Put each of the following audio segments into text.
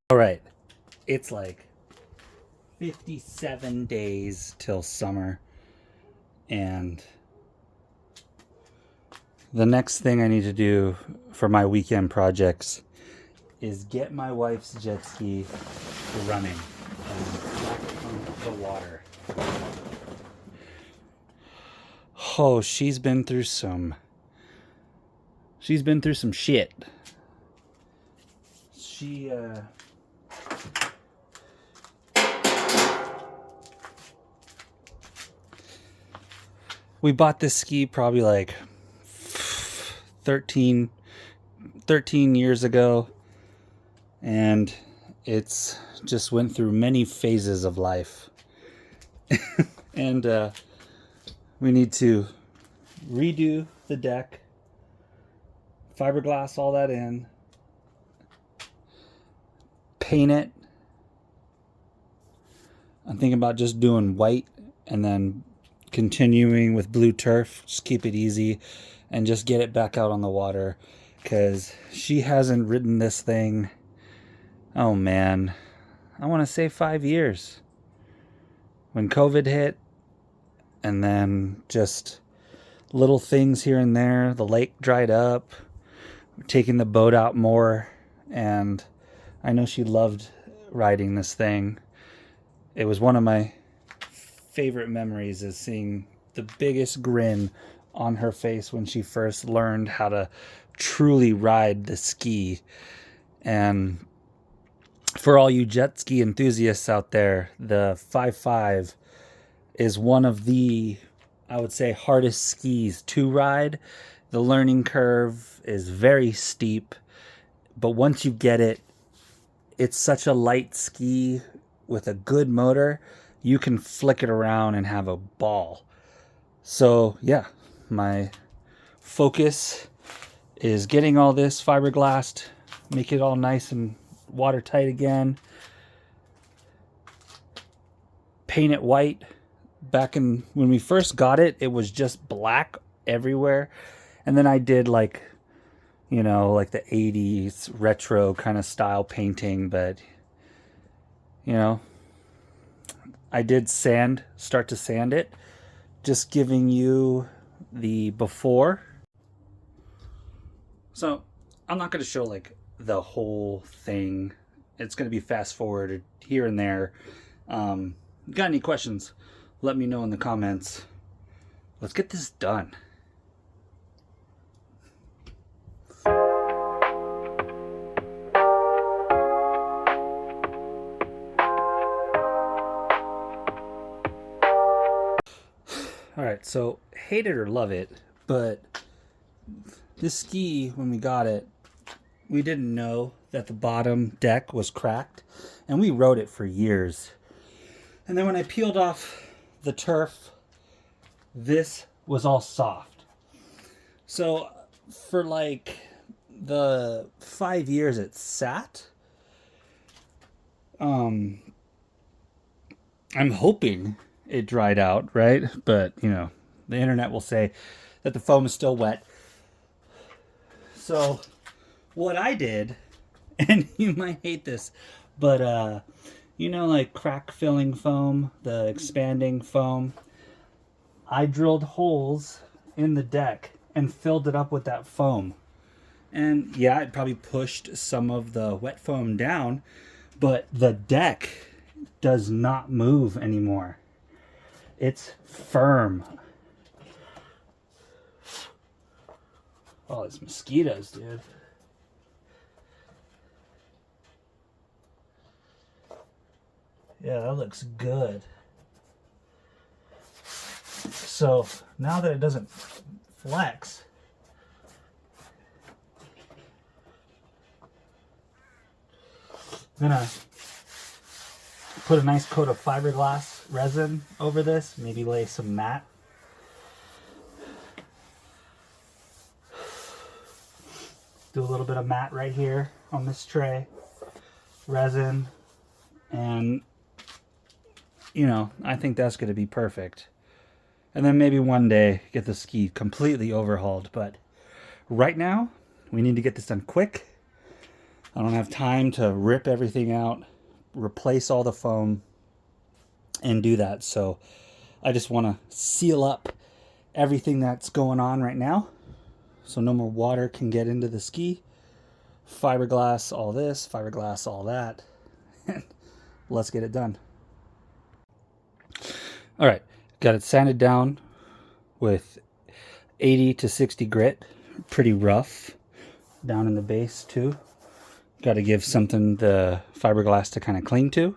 All right, it's like 57 days till summer, and the next thing I need to do for my weekend projects is get my wife's jet ski running and back on the water. Oh, she's been through some shit. We bought this ski probably like 13 years ago, and it's just went through many phases of life. And we need to redo the deck, fiberglass all that in, paint it. I'm thinking about just doing white and then continuing with blue turf. Just keep it easy and just get it back out on the water, because she hasn't ridden this thing, oh man, I want to say 5 years. When COVID hit, and then just little things here and there, the lake dried up, taking the boat out more, and I know she loved riding this thing. It was one of my favorite memories, is seeing the biggest grin on her face when she first learned how to truly ride the ski. And for all you jet ski enthusiasts out there, the 5.5 is one of the, I would say, hardest skis to ride. The learning curve is very steep, but once you get it, it's such a light ski with a good motor. You can flick it around and have a ball. So yeah, my focus is getting all this fiberglassed, make it all nice and watertight again, paint it white. Back in when we first got it, it was just black everywhere, and then I did like the 80s retro kind of style painting. But I did start to sand it, just giving you the before. So I'm not going to show like the whole thing. It's going to be fast forwarded here and there. Got any questions? Let me know in the comments. Let's get this done. All right, so hate it or love it, but this ski, when we got it, we didn't know that the bottom deck was cracked, and we rode it for years. And then when I peeled off the turf, this was all soft. So for like the 5 years it sat, I'm hoping it dried out, right? But the internet will say that the foam is still wet. So what I did, and you might hate this, but like crack filling foam, the expanding foam, I drilled holes in the deck and filled it up with that foam. And yeah, it probably pushed some of the wet foam down, but the deck does not move anymore. It's firm. Oh, it's mosquitoes, dude. Yeah, that looks good. So now that it doesn't flex, I'm gonna put a nice coat of fiberglass resin over this, maybe lay some matte. Do a little bit of matte right here on this tray, resin, and I think that's going to be perfect. And then maybe one day get the ski completely overhauled. But right now, we need to get this done quick. I don't have time to rip everything out, replace all the foam, and do that. So I just want to seal up everything that's going on right now so no more water can get into the ski. Fiberglass all this, fiberglass all that. Let's get it done. All right, got it sanded down with 80 to 60 grit, pretty rough down in the base too. Got to give something the fiberglass to kind of cling to.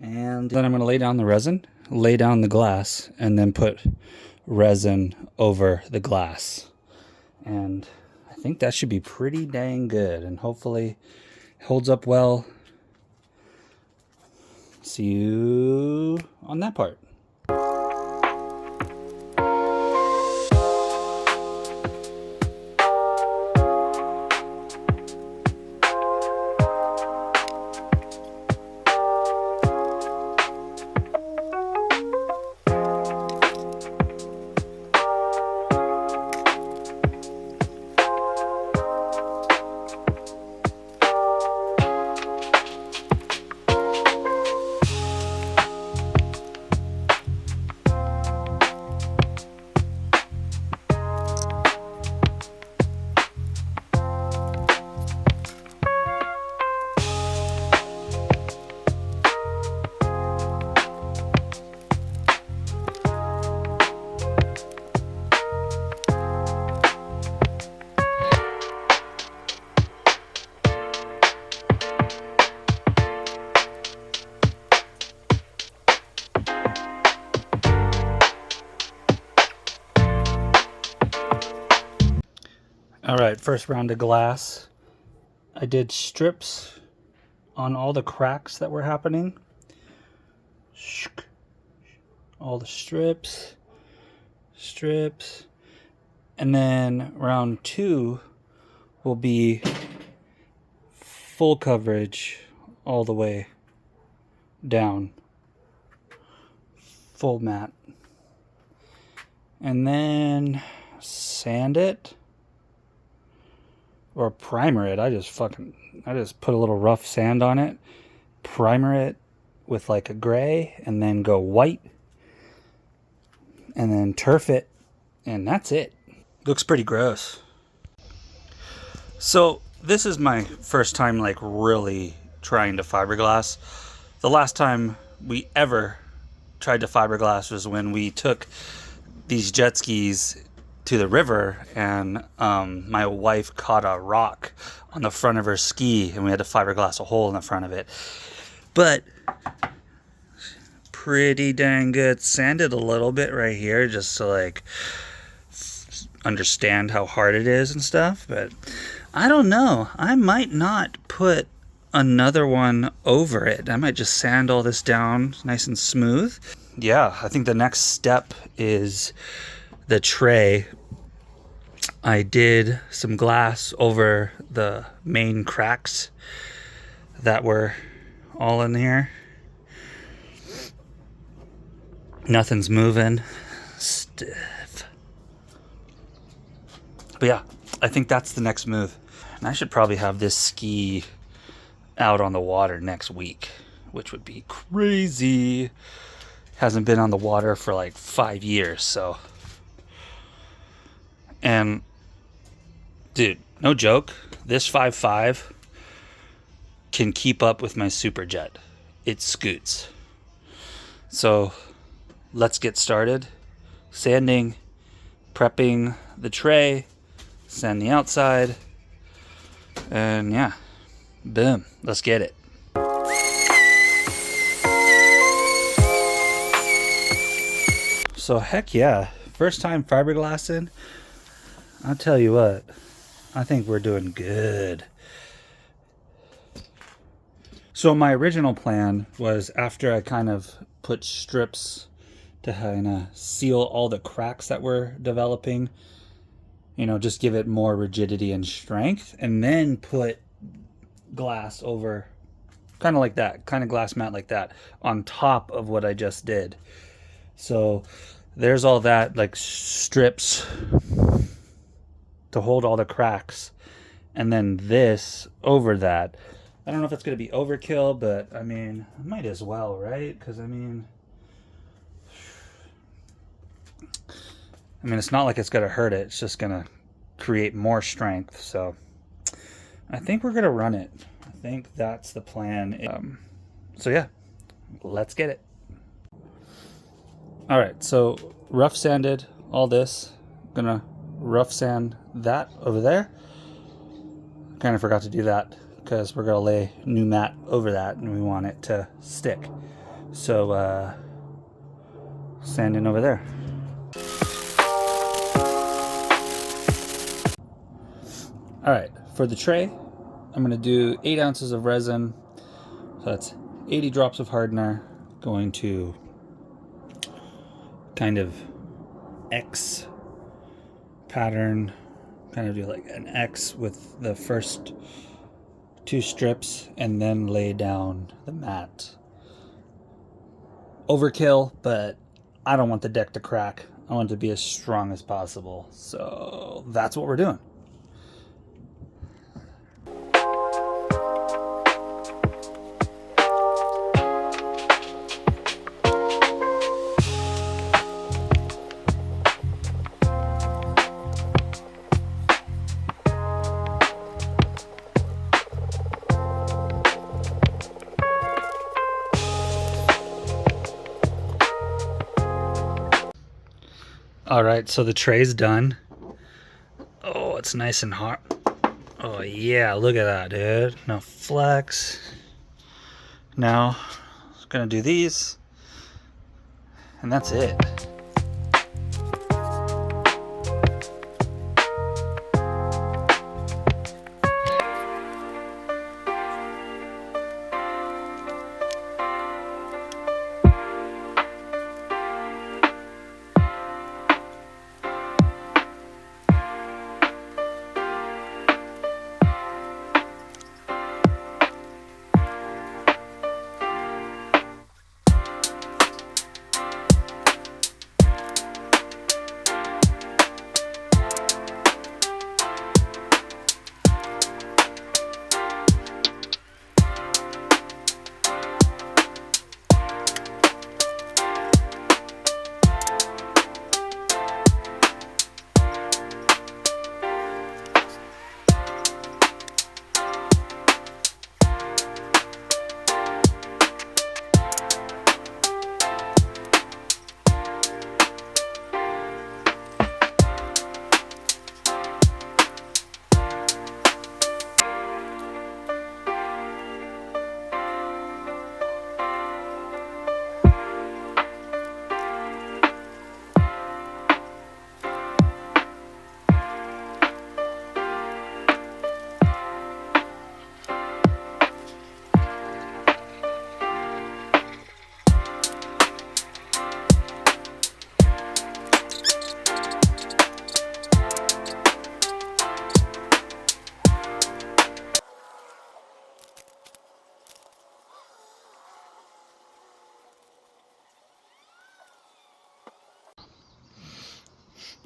And then I'm going to lay down the resin, lay down the glass, and then put resin over the glass. And I think that should be pretty dang good, and hopefully holds up well. See you on that part. All right, first round of glass. I did strips on all the cracks that were happening. All the strips. And then round 2 will be full coverage all the way down. Full mat. And then sand it. Or primer it. I just put a little rough sand on it, primer it with like a gray, and then go white, and then turf it, and that's it. Looks pretty gross. So this is my first time like really trying to fiberglass. The last time we ever tried to fiberglass was when we took these jet skis to the river, and my wife caught a rock on the front of her ski, and we had to fiberglass a hole in the front of it. But pretty dang good. Sanded a little bit right here just to like understand how hard it is and stuff. But I don't know. I might not put another one over it. I might just sand all this down nice and smooth. Yeah, I think the next step is the tray. I did some glass over the main cracks that were all in here. Nothing's moving. Stiff. But yeah, I think that's the next move. And I should probably have this ski out on the water next week, which would be crazy. Hasn't been on the water for like 5 years, so. And dude, no joke, this 5.5 can keep up with my Superjet. It scoots. So let's get started. Sanding, prepping the tray, sand the outside, and yeah, boom, let's get it. So heck yeah, first time fiberglassing. I'll tell you what, I think we're doing good. So my original plan was, after I kind of put strips to kind of seal all the cracks that were developing, you know, just give it more rigidity and strength, and then put glass over, kind of like that, kind of glass mat like that, on top of what I just did. So there's all that like strips to hold all the cracks, and then this over that. I don't know if it's going to be overkill, but I mean, might as well, right? Because I mean, it's not like it's going to hurt it. It's just going to create more strength. So I think we're going to run it. I think that's the plan. So yeah, let's get it. All right, so rough sanded all this. Gonna rough sand that over there. Kind of forgot to do that because we're gonna lay new mat over that and we want it to stick. So sanding over there. All right, for the tray, I'm gonna do 8 ounces of resin. So that's 80 drops of hardener. Going to kind of X pattern, kind of do like an X with the first 2 strips and then lay down the mat. Overkill, but I don't want the deck to crack. I want it to be as strong as possible. So that's what we're doing. All right, so the tray's done. Oh, it's nice and hot. Oh yeah, look at that, dude. Now flex. Now, I'm gonna do these, and that's it.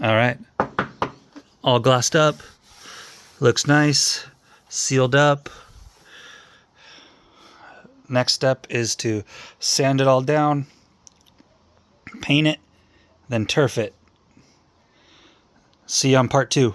All right, all glassed up, looks nice, sealed up. Next step is to sand it all down, paint it, then turf it. See you on part 2.